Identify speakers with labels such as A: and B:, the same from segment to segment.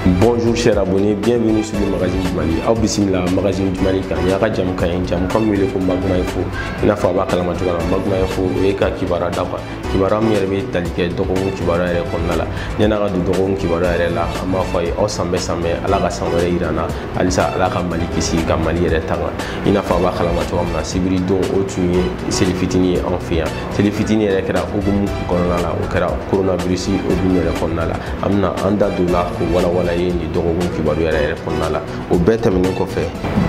A: Bonjour chers abonnés, bienvenue sur le magazine du Mali. Aw bisimila magazine du Mali kan y'a ka jamu kan ye jamu kan wele ko Maguma Info. I n'a fɔ a b'a kalama cogo la Maguma Info o ye ka kibaruya da quoi. Kibaruya min yɛrɛ bɛ tali kɛ dɔgɔkun kibaruya yɛrɛ kɔnɔna la. Yan'a ka don dɔgɔkun kibaruya yɛrɛ la, an b'a fɔ a ye aw san bɛɛ Ala ka san wɛrɛ yira an na. Halisa Ala ka Mali kisi ka Mali yɛrɛ tanga. I n'a fɔ a b'a kalama cogo min na sibiri don o tun ye seli fitini ye anw fɛ yan. Seli fitini yɛrɛ kɛra hukumu kɔnɔna la, o kɛra coronavirus hukumu yɛrɛ kɔnɔna la. An bɛna an da don la k'o walawala ye nin dɔgɔkun kibaru yɛrɛ kɔnɔna la. O bɛɛ tɛmɛnen kɔfɛ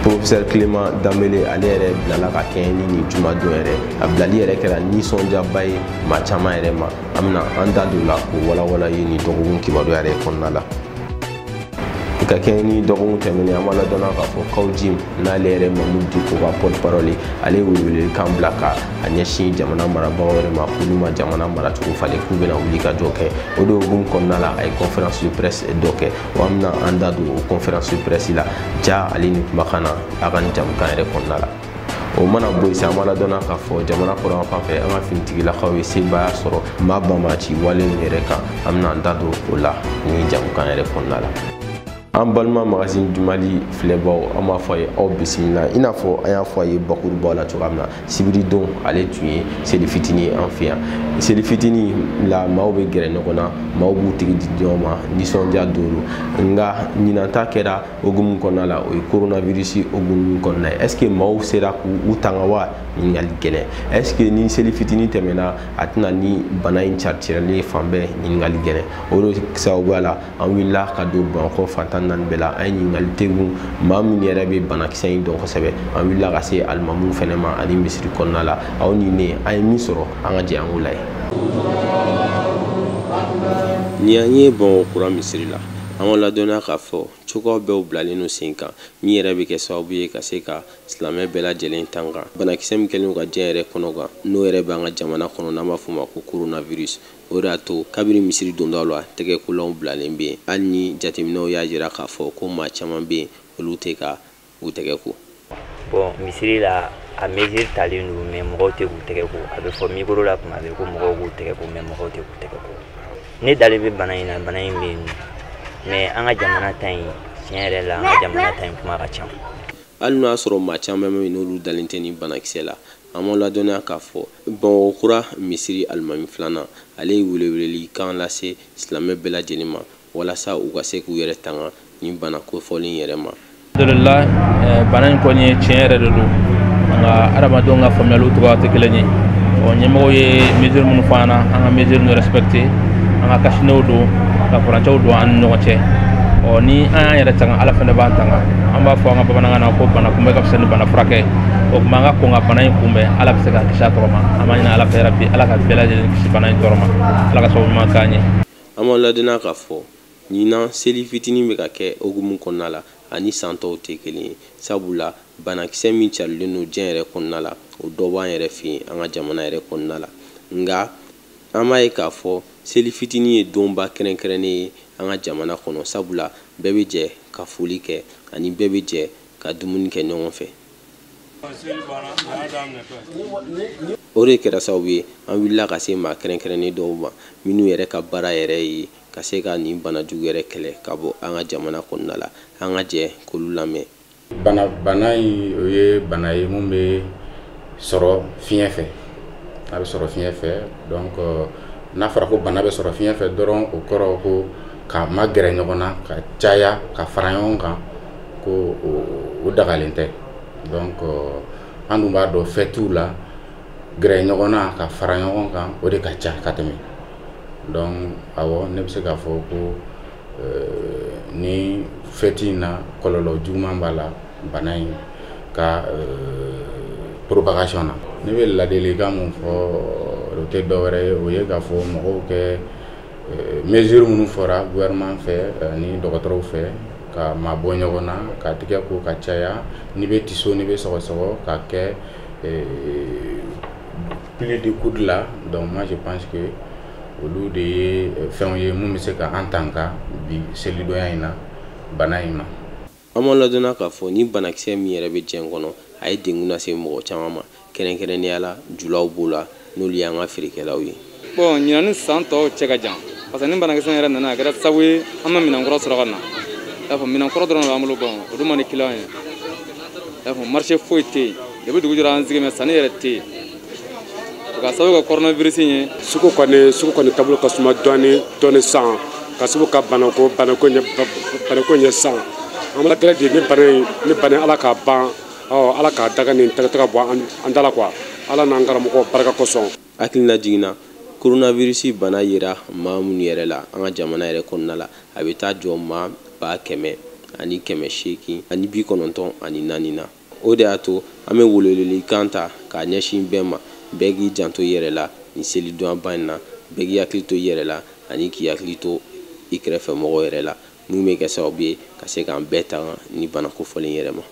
A: professeur Clément Dembélé ale yɛrɛ bilala ka kɛɲɛ ni nin jumadon yɛrɛ. A bilali yɛrɛ kɛra nisɔndiyaba ye maa caman yɛrɛ ma. An bɛna an da don la k'o walawala ye nin dɔgɔkun kibaru yɛrɛ kɔnɔna la. Ka kɛɲɛ ni dɔgɔkun tɛmɛnen an b'a ladɔnna k'a fɔ Kawjim n'ale yɛrɛ Mamadou Diko ka porte-parole ale ye welewelekan bila ka a ɲɛsin jamana marabagaw yɛrɛ ma k'olu ma jamana maracogo falen k'u bɛna wuli ka jɔ kɛ. O de hukumu kɔnɔna la a ye conférence de presse dɔ kɛ wa an bɛna an da don o conférence de presse la ja ale ni kumakan na a ka nin jamukan yɛrɛ kɔnɔna la. O mana bɔ yen sisan an b'a ladɔnna k'a fɔ jamana kɔrɔn fan fɛ an ka finitigilakaw ye sebaaya sɔrɔ maa banbaaci wale yɛrɛ kan. An bɛna an da don o la ni jamukan yɛrɛ kɔnɔna la. An balima magazine du Mali filɛbaw an b'a fɔ a ye aw bisimila i n'a fɔ an y'a fɔ a ye bakurubaw la cogoya min na sibiri don ale tun ye seli fitini ye an fɛ yan. Seli fitini la maaw bɛ gɛrɛ ɲɔgɔn na, maaw b'u tigi di ɲɔgɔn ma nisɔndiya don nka ɲinan ta kɛra hukumu kɔnɔna la o ye coronavirus hukumu kɔnɔna ye. Est ce que maaw sera k'u tanga wa? Ɲininkali gɛlɛn. Est ce que ni seli fitini tɛmɛna a tɛna ni bana in carinalen fan bɛɛ? Ɲininkali gɛlɛn. O de sababuya la an wulila ka don Bamakɔ fantan naani bɛɛ la an ye ɲininkali tegun maa min yɛrɛ bɛ banakisɛ in dɔn kosɛbɛ. An wulila ka se alimamuw fɛnɛ ma ani misiri kɔnɔna la. Aw ni ne an ye min sɔrɔ an ka jɛ an k'o lajɛ. Ni an ye Bamakɔ kura misiri la an ka ladɔnniya k'a fɔ cogoyaw bɛɛ bilalen no sen kan min yɛrɛ bɛ kɛ sababu ye ka se ka silamɛ bɛɛ lajɛlen tanga banakisɛ min kɛlen ka diɲɛ yɛrɛ kɔnɔ kan n'o yɛrɛ b'an ka jamana kɔnɔ n'an b'a fɔ o ma ko coronavirus. O de y'a to kabini misiri dondaw la tɛgɛkolanw bilalen bɛ yen hali ni jateminɛw y'a jira k'a fɔ ko maa caman bɛ yen olu tɛ ka u tɛgɛ ko.
B: Bon misiri la a mesure talen don mais mɔgɔw tɛ k'u tɛgɛ ko. A bɛ fɔ micro la kuma bɛɛ ko mɔgɔw k'u tɛgɛ ko mais mɔgɔw tɛ k'u tɛgɛ ko. Ne dalen bɛ bana in na bana in bɛ yen mais an ka jamana ta in tiɲɛ yɛrɛ la an ka jamana ta in kuma ka ca.
A: Hali n'o y'a sɔrɔ maa caman bɛ yen n'olu dalen tɛ ni banakisɛ la an b'a ladɔnniya k'a fɔ Bamakɔ kura misiri alimami filanan ale ye welewelekan lase silamɛ bɛɛ lajɛlen ma walasa u ka se k'u yɛrɛ tanga ni bana kofɔlen yɛrɛ ma.
C: Alhamdulillah bana in kɔni ye tiɲɛ yɛrɛ de don an ka adamadenw ka faamuyaliw cogoya tɛ kelen ye. Ɲɛmɔgɔw ye mesure minnu fɔ an na an ka mesure ninnu respecter an ka kasinew don ka furancɛw don an ni ɲɔgɔn cɛ. Ni an y'an yɛrɛ tanga Ala fɛnɛ b'an tanga. An b'a fɔ an ka bamanankan na ko bana kunbɛ ka fisa ni bana furakɛ. O tuma an ka kɔn ka bana in kunbɛn Ala bɛ se ka kisi a tɔgɔ ma. An b'a ɲini Ala fɛ yarabi Ala ka bɛɛ lajɛlen kisi bana in tɔɔrɔ ma. Ala ka sababu ɲuman k'an ye.
A: An b'a ladɔnniya k'a fɔ ɲinan seli fitini bɛ ka kɛ hukumu kɔnɔna la ani san tɔw tɛ kelen ye sabula banakisɛ min carilen don diɲɛ yɛrɛ kɔnɔna la o dɔ b'an yɛrɛ fɛ yen an ka jamana yɛrɛ kɔnɔna la nka an b'a ye k'a fɔ seli fitini ye donba kɛrɛnkɛrɛnnen ye an ka jamana kɔnɔ sabula bɛɛ bɛ jɛ ka foli kɛ ani bɛɛ bɛ jɛ ka dumuni kɛ ɲɔgɔn fɛ. O de kɛra sababu ye an wulila ka se maa kɛrɛnkɛrɛnnen dɔw ma minnu yɛrɛ ka baara yɛrɛ ye ka se ka nin banajugu yɛrɛ kɛlɛ ka bɔ an ka jamana kɔnɔna la an ka jɛ k'olu lamɛn.
D: Bana in o ye bana ye mun bɛ sɔrɔ fiɲɛ fɛ a bɛ sɔrɔ fiɲɛ fɛ donc n'a fɔra ko bana bɛ sɔrɔ fiɲɛ fɛ dɔrɔn o kɔrɔ ko ka magɛrɛ ɲɔgɔn na ka caya ka fara ɲɔgɔn kan ko o dagalen tɛ donc an dun b'a dɔn fêtew la gɛrɛ ɲɔgɔn na ka fara ɲɔgɔn kan o de ka ca ka tɛmɛ donc awɔ ne bɛ se k'a fɔ ko ni fête in na kɔlɔlɔ juguman b'a la bana in ka propagation na ne bɛ ladilikan mun fɔ o tɛ dɔwɛrɛ ye o ye k'a fɔ mɔgɔw kɛ mesure minnu fɔra gouvernement fɛ ni dɔgɔtɔrɔw fɛ ka mabɔ ɲɔgɔn na ka tigɛ ko ka caya n'i bɛ tiso n'i bɛ sɔgɔsɔgɔ ka kɛ pli de coude la donc moi je pense que olu de ye fɛnw ye mun bɛ se ka an tanga bi selidonya in na bana in ma.
A: An b'a ladɔnniya k'a fɔ ni banakisɛ min yɛrɛ bɛ diɲɛ kɔnɔ a ye degun lase mɔgɔ caman ma kɛrɛnkɛrɛnnenya la julaw b'o la n'olu y'an ka feerekɛlaw ye.
E: Bon ɲinan ni san tɔw cɛ ka jan parce que ni banakisɛ yɛrɛ nana a kɛra sababu ye an ma minɛn kɔrɔ sɔrɔ ka na fɔ minɛn kɔrɔ dɔrɔn b'an bolo bon o dun man di client ye y'a fɔ marché foyi tɛ yen depuis dugu jɛra an sigi mɛ sanni yɛrɛ tɛ yen o ka sababu kɛ coronavirus ye
F: sugu kɔni taabolo ka suma dɔɔni san ka sababu ka banako ɲɛ san an bɛ kɛlɛ de ni bana in ala k'a ban ala k'a daga nin tɛgɛ bɔ an da la quoi ala n'an karamɔgɔ barika kosɔn.
A: hakilina jiginna coronavirus bana yira maa minnu yɛrɛ la an ka jamana yɛrɛ kɔnɔna la a bɛ taa jɔ maa 100 ani 800 ani 94 na o de y'a to an bɛ welewelekan ta k'a ɲɛsin bɛɛ ma bɛɛ k'i janto i yɛrɛ la nin selidonya in na bɛɛ k'i hakili to i yɛrɛ la ani k'i hakili to i kɛrɛfɛ mɔgɔw yɛrɛ la mun bɛ kɛ sababu ye ka se k'an bɛɛ tanga ni bana kofɔlen yɛrɛ ma.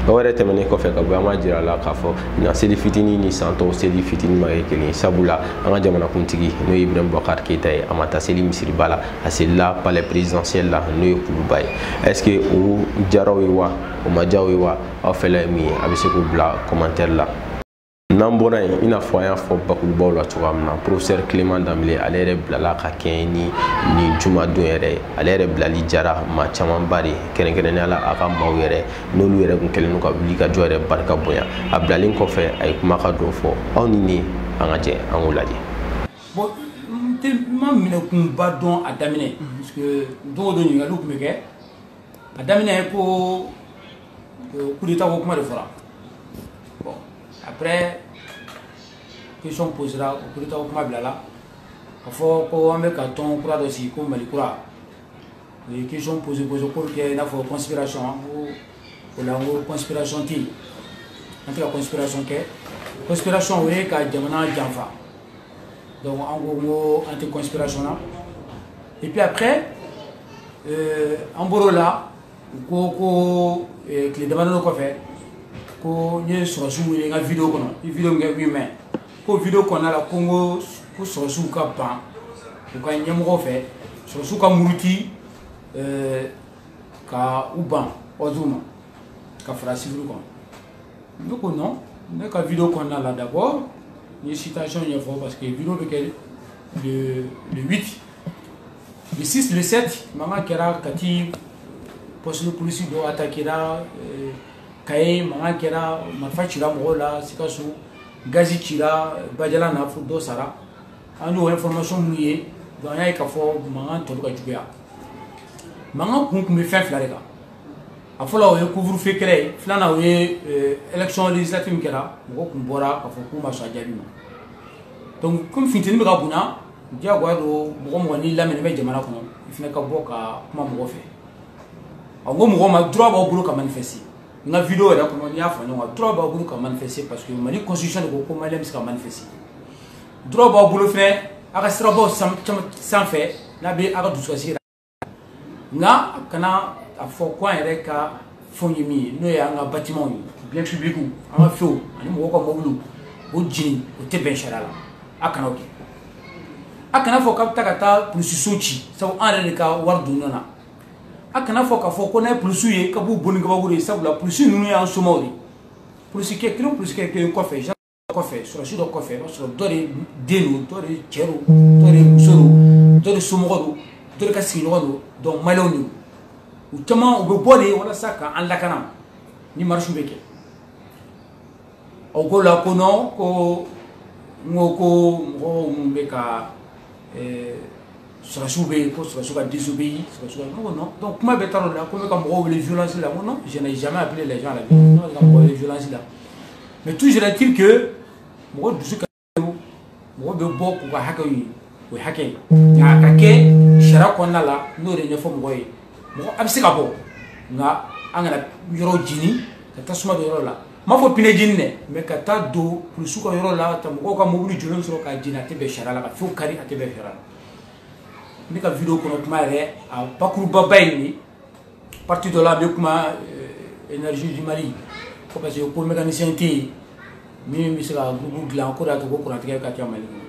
A: o yɛrɛ tɛmɛnen kɔfɛ ka bɔ an b'a jira la k'a fɔ nin seli fitinin ni santɔ seli fitinin ma kɛ kelen sabula an ka jamanakuntigi n'o ye Ibrahim Boubacar Keita ye a ma taa seli misiriba la a selila palais présidentiel la n'o ye kuluba ye est-ce que o diyaraw ye wa o ma diya aw ye wa aw fɛla ye min ye a bɛ se k'o bila commentaire la. n'an bɔra yen i n'a fɔ an y'a fɔ bakurubaw la cogoya min na professeur Clément Dembélé ale yɛrɛ bilala ka kɛɲɛ ni jumadon yɛrɛ ye ale yɛrɛ bilali jara maa camanba de kɛrɛnkɛrɛnnenya la a ka maaw yɛrɛ n'olu yɛrɛ kun kɛlen don ka wuli ka jɔ yɛrɛ barika bonya a bilalen kɔfɛ a ye kuma ka dɔ fɔ aw ni ne an ka jɛ an k'o lajɛ.
G: bon n tɛ ma minɛ kunba dɔn a daminɛ parce que don o don ɲininkaliw tun bɛ kɛ a daminɛ ko coup d'état ko kuma de fɔra bon après question posera o coup d'état ko kuma bilala ka fɔ ko an bɛ ka tɔn kura dɔ sigi ko Mali kura o ye question posé ko kɛ i n'a fɔ conspiration o la n ko conspiration tɛ yen an tɛ ka conspiration kɛ conspiration o ye ka jamana janfa donc en gros anti conspiration là et puis après en bɔr'o la ko tile damadɔ kɔfɛ ko n ye sɔrɔsiw wele n ka vidéo kɔnɔ i vidéo kɛ 8 mai ko vidéo kɔnɔna la ko n ko sɔrɔsiw ka ban u ka ɲɛmɔgɔw fɛ sɔrɔsiw ka muruti ka u ban ordre ma ka fara civil kɔnɔ ne ko non ne ka vidéo kɔnɔna la d'abord n ye citation ɲɛfɔ parce que vidéo bɛ kɛ le 8 le 6 le 7 mankan kɛra Kati poste de police dɔ attaquera Kaye mankan kɛra marifa cira mɔgɔw la Sikaso gazi cira Badiala na fo dɔ sara an y'o information minnu ye donc an y'a ye k'a fɔ mankan tɔ bɛ ka juguya mankan kun bɛ fɛn fila de kan a fɔlɔ o ye couvre-feu kɛlɛ ye filanan o ye élection législative min kɛra mɔgɔ kun bɔra k'a fɔ k'u ma sɔn a jaabi ma donc comme funteni bɛ ka bonya diyagoya don mɔgɔ n'i lamɛnni bɛ jamana kɔnɔ i fana ka bɔ ka kuma mɔgɔ fɛ n ko mɔgɔ ma droit b'aw bolo ka manifester n ka vidéo yɛrɛ kɔnɔ n'i y'a fɔ ɲɔgɔn kan droit b'aw bolo ka manifester parce que Mali constitution de ko maliyɛn bɛ se ka manifester droit b'aw bolo fɛnɛ a ka sirabaw sanfɛ n'a bɛ a ka dusukasi nka kana a fɔ ko an yɛrɛ ka fɛnw ye min ye n'o ye an ka bâtiment ye biens publics an ka fɛnw ani mɔgɔw ka mobiliw o jeni o tɛ bɛn sariya la a kana o kɛ a kana fɔ k'a bɛ taa ka taa polisiso ci sabu an yɛrɛ de ka wari don ɲɔgɔn na a kana fɔ k'a fɔ ko n'a ye polisiw ye ka b'u bɔ ni kabakuru ye sabula polisi ninnu y'an somɔgɔw de polisikɛ kelen polisikɛ kelen kɔfɛ kɔfɛ sɔrɔsi dɔ kɔfɛ i b'a sɔrɔ dɔ de den don dɔ de cɛ don dɔ de muso don dɔ de somɔgɔ don dɔ de ka sigiɲɔgɔn don donc maliyɛnw de don u caman u bɛ bɔ de walasa k'an lakana ni marche bɛ kɛ o ko la ko non ko n ko mɔgɔw minnu bɛ ka sɔrɔsiw bɛ yen ko sɔrɔsiw ka désobéir sɔrɔsiw ka n ko non donc kuma bɛ taa o la ko n bɛ ka mɔgɔw wele violence la n ko non je n'ai jamais appelé les gens à la violence ne bɛ ka mɔgɔw wele violence la mais toujours est-il que mɔgɔ dusu ka mɔgɔ bɛ bɔ k'u ka hakɛw ɲini o ye hakɛ ye nka a ka kɛ sariya kɔnɔna la n'o de ɲɛfɔ mɔgɔ ye mɔgɔ a bɛ se ka bɔ nka an kana yɔrɔ jeni ka tasuma don yɔrɔ la n m'a fɔ pinɛ jeni dɛ mais ka taa don polisiw ka yɔrɔ la ka mɔgɔw ka mobili jɔlen sɔrɔ k'a jeni a tɛ bɛn sariya la ka fɛnw kari a tɛ bɛn sariya la ne ka vidéo kɔnɔ kuma yɛrɛ a bakurubaba ye nin ye parti dɔ la n bɛ kuma énergie du Mali ko parce que ko mécanicien tɛ yen min bɛ se ka groupe dilan ko de y'a to ko kurantigɛ ka ca Mali kɔnɔ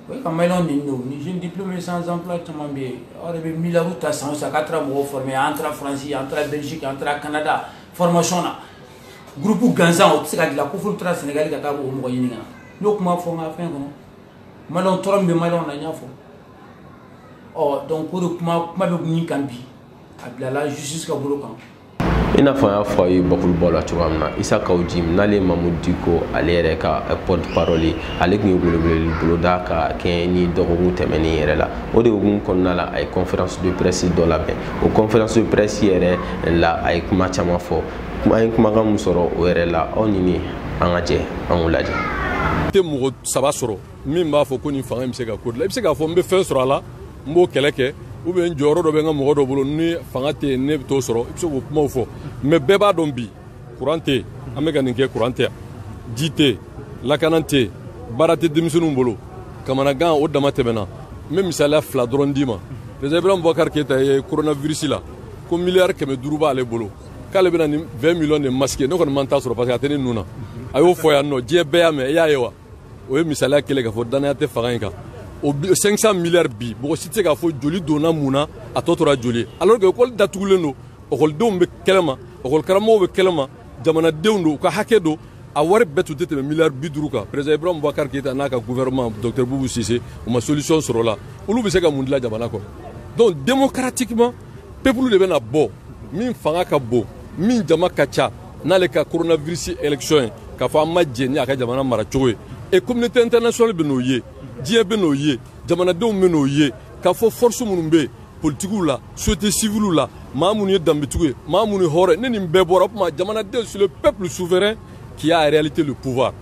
G: o ye ka maliyɛnw neni o ni jeune diplômé sans emploi caman bɛ yen aw de bɛ miliyariw ta san o san k'a taara mɔgɔw former an taara Faransi an taara Belgique an taara Canada formation na groupe gansan o tɛ se ka dilan ko f'olu taara Sénégal ka taa o mɔgɔ ɲini ka na n y'o kuma fɔ n ka fɛn kɔnɔ maliyɛnw tɔɔrɔ min bɛ maliyɛnw na n y'a fɔ ɔ donc o de kuma bɛ min kan bi a bilala justice ka bolo kan.
A: I n'a fɔ an y'a fɔ a ye bakurubaw la cogoya min na Isa Kawujim n'ale Mamadou Diko ale yɛrɛ ka porte-parole ale tun ye weleweleli boloda ka kɛɲɛ ni dɔgɔkun tɛmɛnen yɛrɛ la o de hukumu kɔnɔna la a ye conférence de presse dɔ labɛn o conférence de presse yɛrɛ la a ye kuma caman fɔ an ye kumakan min sɔrɔ o yɛrɛ la aw ni an ka jɛ an k'u lajɛ.
H: Tɛ mɔgɔ saba sɔrɔ min b'a fɔ ko nin fanga in bɛ se ka ko dilan i bɛ se k'a fɔ n bɛ fɛn sɔrɔ a la n b'o kɛlɛ kɛ ou bien jɔyɔrɔ dɔ bɛ n ka mɔgɔ dɔ bolo ni fanga tɛ yen ne bɛ t'o sɔrɔ i bɛ se k'o kumaw fɔ mais bɛɛ b'a dɔn bi courant tɛ yen an bɛ ka nin kɛ courant tɛ yan ji tɛ yen lakana tɛ yen baara tɛ denmisɛnninw bolo kamanagan o dama tɛmɛna n bɛ misaliya 2 dɔrɔn d'i ma président Ibrahim Boubacar Keïta ye coronavirus la ko miliyari 500 b'ale bolo k'ale bɛna ni 20 millions de masques ne kɔni man ta sɔrɔ parce que a tɛ ne nun na a y'o fɔ yan nɔ diɲɛ bɛɛ y'a mɛn i y'a ye wa o ye misaliya kelen k'a fɔ danaya tɛ fanga in kan o 500 milliards bi mɔgɔ si tɛ se k'a fɔ joli donna mun na a tɔ tora joli alors que école datugulen don écoledenw bɛ kɛlɛ ma école karamɔgɔw bɛ kɛlɛ ma jamanadenw don u ka hakɛ don a wari bɛɛ tun tɛ tɛmɛ miliyari 50 kan président Ibrahim Boubacar Keïta n'a ka gouvernement docteur Boubou Cissé u ma solution sɔrɔ la olu bɛ se ka mun dilan jamana kɔnɔ donc démocratiquement peuple de bɛna bɔ min fanga ka bon min jama ka ca n'ale ka coronavirus élection ye k'a fɔ an ma jɛ ni a ka jamana mara cogo ye et communauté internationale bɛ n'o ye diɲɛ bɛ n'o ye jamanadenw bɛ n'o ye k'a fɔ force minnu bɛ yen politikiw la société civile la maa minnu ye danbetigiw ye maa minnu ye hɔrɔn ne nin bɛɛ bɔra o tuma jamanadenw c'est le peuple souverain qui a en réalité le pouvoir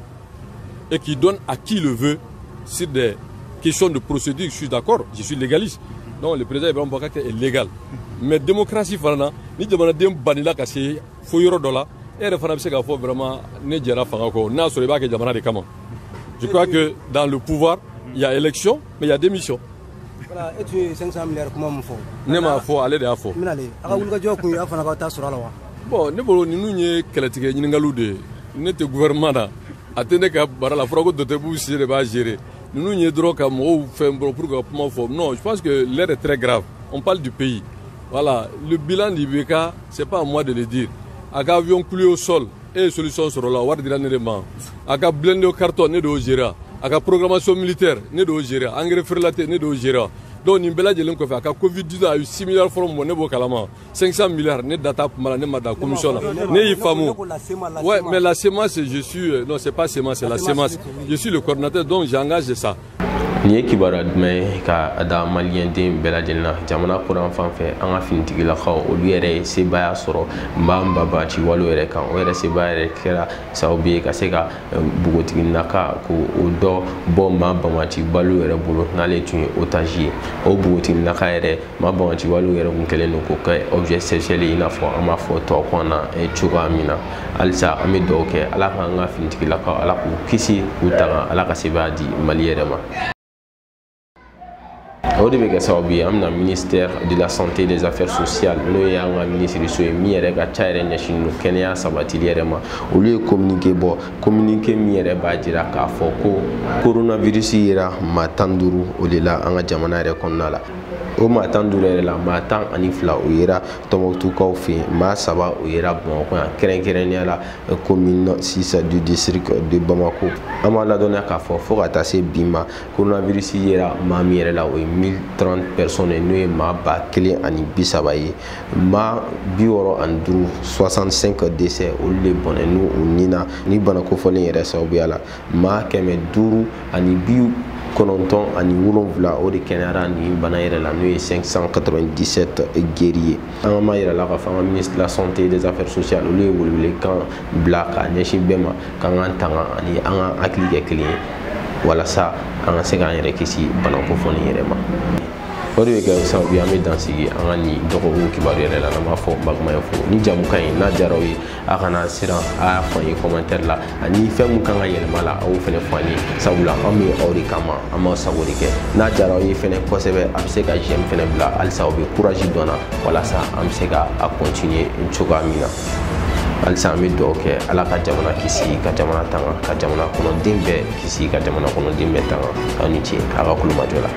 H: et qui donne à qui le veut sur des questions de procédure. Je suis d'accord, je suis légaliste. Donc le président Ibrahim Boubacar Keïta est légal. Mais démocratie fana ni jamanadenw banila ka se fo yɔrɔ dɔ la e yɛrɛ fana bɛ se k'a fɔ vraiment ne jɛra fanga kɔ n'a sɔrɔ i b'a kɛ jamana de kama. Je crois que dans le pouvoir il y a élection mais il y a démission.
I: Voilà, et tu es 500 milliards comment me faut?
H: Ne m'a fɔ ale de y'a fɔ.
I: Minale, aka wuli ka jɔ kun ya fana ka taa sɔrɔ la wa?
H: Bon ne bolo ninnu ye kɛlɛtigɛ ɲininkaliw de ye ne tɛ gouvernement na a tɛ ne ka baara la fɔra ko docteur Boubou Cissé de b'a gérer ninnu ye dɔrɔn ka mɔgɔw fɛn bɔ pour ka kuma fɔ non je pense que l'heure est très grave on parle du pays voilà le bilan d'IBK c'est pas à moi de le dire a ka avion coulé au sol et solution sɔrɔ la wari dira ne de ma a ka blindé au carton ne de y'o gérer a ka programmation militaire ne de y'o gérer engrais ferlaté ne de y'o gérer donc nin bɛɛ lajɛlen kɔfɛ a ka Covid-19 a eu 6 milliards fɔlɔ min bɔ ne b'o kalama 500 milliards ne data kuma la ne ma da commission la ne y'i faamu ouais mais la semence je suis non c'est pas semence c'est la semence je suis le coordinateur donc j'engage ça.
A: Nin ye kibaruya jumɛn ye ka da maliyɛnden bɛɛ lajɛlen na jamana kuran fan fɛ an ka finitigilakaw olu yɛrɛ ye sebaaya sɔrɔ n b'a ci walew yɛrɛ kan o yɛrɛ sebaaya yɛrɛ kɛra sababu ye ka se ka npogotiginaka k'o dɔ bɔ maa banbati walew yɛrɛ bolo n'ale tun ye otage ye o npogotiginaka yɛrɛ maa banbati walew yɛrɛ kun kɛlen don k'o kɛ objet sexuel i n'a fɔ an b'a fɔ tɔgɔkan na cogoya min na halisa an bɛ dugawu kɛ ala k'an ka finitigilakaw ala k'u kisi k'u tanga ala ka sebaaya di mali yɛrɛ ma. O de bɛ kɛ sababu ye an bɛna ministère de la santé et des affaires sociales n'o ye an ka minisiriso ye min yɛrɛ ka ca yɛrɛ ɲɛsin don kɛnɛya sabatili yɛrɛ ma olu ye communiqué bɔ communiqué min yɛrɛ b'a jira k'a fɔ ko coronavirus yera maa 15 o de la an ka jamana yɛrɛ kɔnɔna la o maa 15 yɛrɛ la maa 12 o yera Tɔnbukutukaw fɛ yen maa 3 o yera Bamakɔ yan kɛrɛnkɛrɛnnenya la commune 6 du district de Bamako an b'a ladɔnniya k'a fɔ fo ka taa se bi ma coronavirus yera maa min yɛrɛ la o ye 1030 personnes n'o ye maa 1030 ye maa 65 65 décès olu de bɔnnen n'u ni na ni bana kofɔlen yɛrɛ sababuya la maa 597 o de kɛnɛyara ni bana yɛrɛ la n'o ye 597 guéris ye an ma yɛrɛ la ka fɔ an ka ministre de la santé et des affaires sociales olu ye welewelekan bila ka ɲɛsin bɛɛ ma k'an k'an tanga ani an ka hakili kɛ kelen ye walasa an ka se k'an yɛrɛ kisi bana kofɔlen yɛrɛ ma. O de bɛ kɛ sababu ye an bɛ dansigi an ka nin dɔgɔkun kibaru yɛrɛ la n'an b'a fɔ Bakumaya fo ni jamu ka ɲi n'a diyara aw ye a kana siran a y'a fɔ an ye commentaire la ani fɛn mun kan ka yɛlɛma la a y'o fɛnɛ fɔ an ye sabula an bɛ aw de kama an b'aw sago de kɛ n'a diyara aw ye fɛnɛ kosɛbɛ a bɛ se ka j'aime fɛnɛ bila halisa aw bɛ courage dɔn na walasa an bɛ se ka a continuer cogoya min na. Halisa an bɛ dugawu kɛ ala ka jamana kisi ka jamana tanga ka jamana kɔnɔden bɛɛ kisi ka jamana kɔnɔden bɛɛ tanga aw ni ce a ka kulumajɔ la.